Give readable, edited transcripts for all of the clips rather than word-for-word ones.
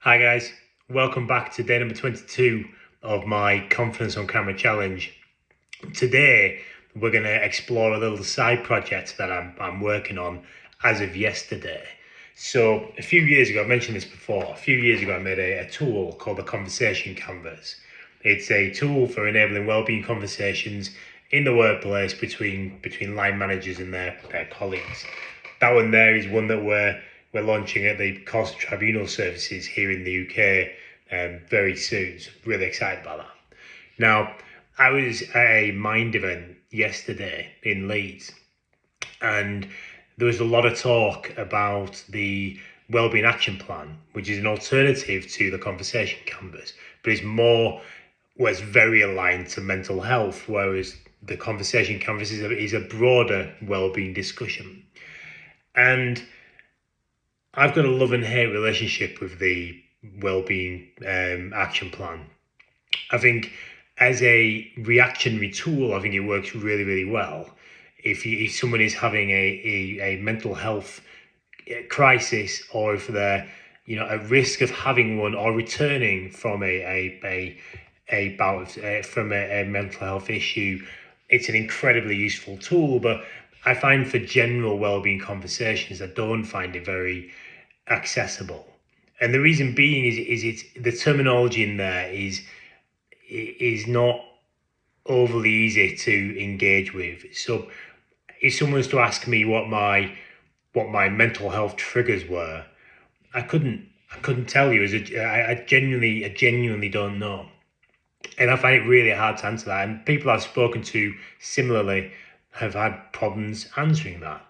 Hi guys, welcome back to day number 22 of my Confidence on Camera challenge. Today we're going to explore a little side project that I'm working on as of yesterday. So a few years ago, I've mentioned this before, a few years ago I made a tool called the Conversation Canvas. It's a tool for enabling wellbeing conversations in the workplace between line managers and their colleagues. That one there is one that we're launching at the Court Tribunal Services here in the UK very soon. So really excited about that. Now, I was at a Mind event yesterday in Leeds, and there was a lot of talk about the Wellbeing Action Plan, which is an alternative to the Conversation Canvas, but it's very aligned to mental health, whereas the Conversation Canvas is a broader wellbeing discussion. And I've got a love and hate relationship with the Wellbeing Action Plan. I think as a reactionary tool, I think it works really, really well. If someone is having a mental health crisis, or if they're at risk of having one or returning from a bout from a mental health issue, it's an incredibly useful tool. But I find for general wellbeing conversations, I don't find it very accessible. And the reason being is it's the terminology in there is not overly easy to engage with. So if someone was to ask me what my mental health triggers were, I couldn't tell you. I genuinely don't know. And I find it really hard to answer that. And people I've spoken to similarly have had problems answering that.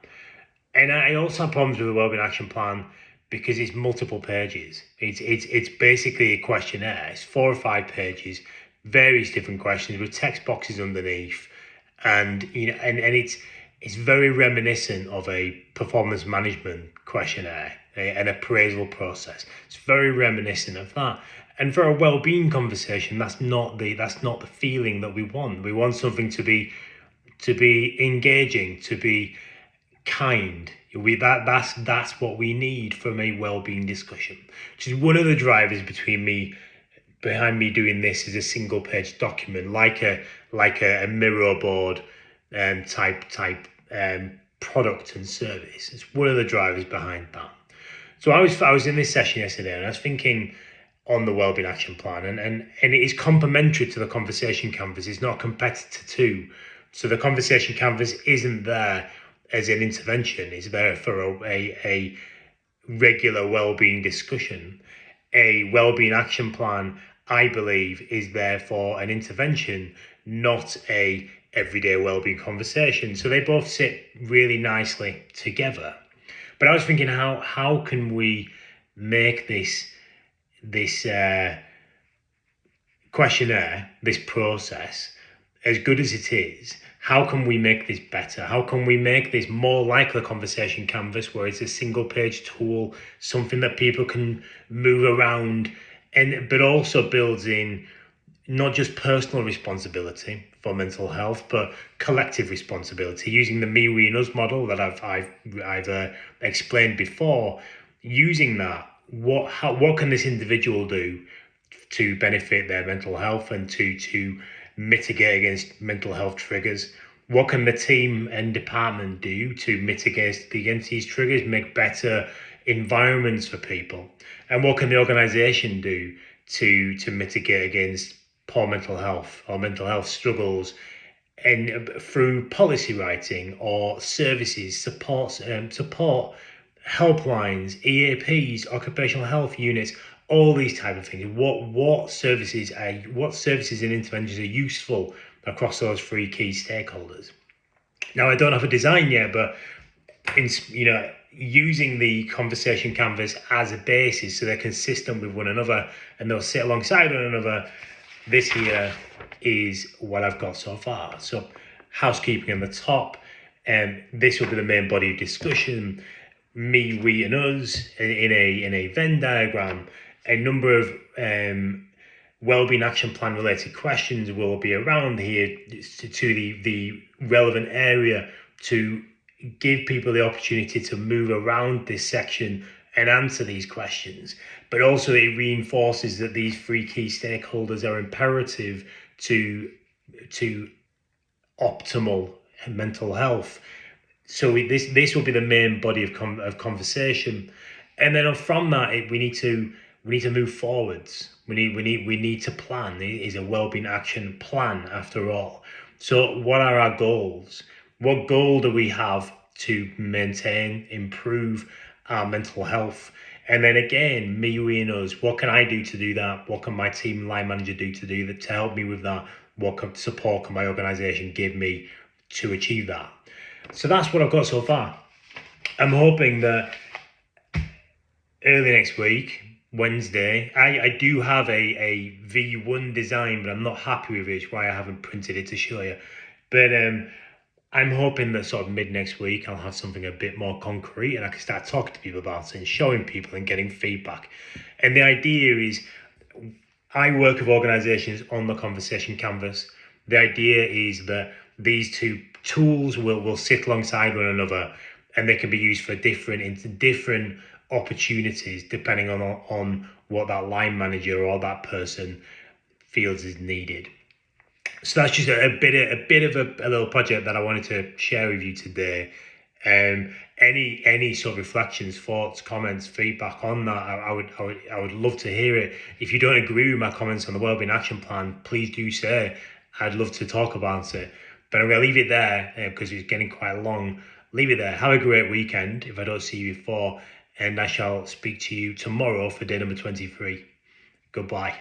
And I also have problems with the Wellbeing Action Plan because it's multiple pages. It's basically a questionnaire. It's 4 or 5 pages, various different questions with text boxes underneath, and it's very reminiscent of a performance management questionnaire, an appraisal process. It's very reminiscent of that. And for a well-being conversation, that's not the feeling that we want. We want something to be engaging, to be kind. That's what we need from a well-being discussion, which is one of the drivers behind me doing this as a single page document, like a Miro board type product and service. It's one of the drivers behind that. So I was in this session yesterday, and I was thinking on the Wellbeing Action Plan, and it is complementary to the Conversation Canvas. It's not a competitor to. So the Conversation Canvas isn't there as an intervention. It's there for a regular wellbeing discussion. A wellbeing action plan, I believe, is there for an intervention, not a everyday wellbeing conversation. So they both sit really nicely together. But I was thinking, how can we make this questionnaire, this process, as good as it is? How can we make this better? How can we make this more like the Conversation Canvas, where it's a single page tool, something that people can move around, but also builds in not just personal responsibility for mental health, but collective responsibility, using the me, we, and us model that I've explained before. Using that, what can this individual do to benefit their mental health and to mitigate against mental health triggers? What can the team and department do to mitigate against these triggers, make better environments for people? And what can the organization do to mitigate against poor mental health or mental health struggles, and through policy writing or services, support helplines, EAPs, occupational health units, all these type of things. What services and interventions are useful across those 3 key stakeholders? Now, I don't have a design yet, but using the Conversation Canvas as a basis, so they're consistent with one another and they'll sit alongside one another. This here is what I've got so far. So housekeeping on the top, and this will be the main body of discussion. Me, we, and us in a Venn diagram. A number of wellbeing action plan related questions will be around here to the relevant area, to give people the opportunity to move around this section and answer these questions. But also it reinforces that these three key stakeholders are imperative to optimal mental health. So this will be the main body of conversation, and then from that we need to move forwards. We need to plan. It is a wellbeing action plan after all. So what are our goals? What goal do we have to maintain, improve our mental health? And then again, me, we, and us. What can I do to do that? What can my team line manager do to do that to help me with that? What support can my organisation give me to achieve that? So that's what I've got so far. I'm hoping that early next week, Wednesday, I do have a V1 design, but I'm not happy with it. It's why I haven't printed it to show you. But I'm hoping that sort of mid next week, I'll have something a bit more concrete and I can start talking to people about it and showing people and getting feedback. And the idea is, I work with organisations on the conversation canvas. The idea is that these two tools will sit alongside one another, and they can be used for different opportunities depending on what that line manager or that person feels is needed. So that's just a bit of a little project that I wanted to share with you today. Any sort of reflections, thoughts, comments, feedback on that, I would love to hear it. If you don't agree with my comments on the Wellbeing Action Plan, please do say. I'd love to talk about it. But I'm going to leave it there because it's getting quite long. Leave it there. Have a great weekend if I don't see you before. And I shall speak to you tomorrow for day number 23. Goodbye.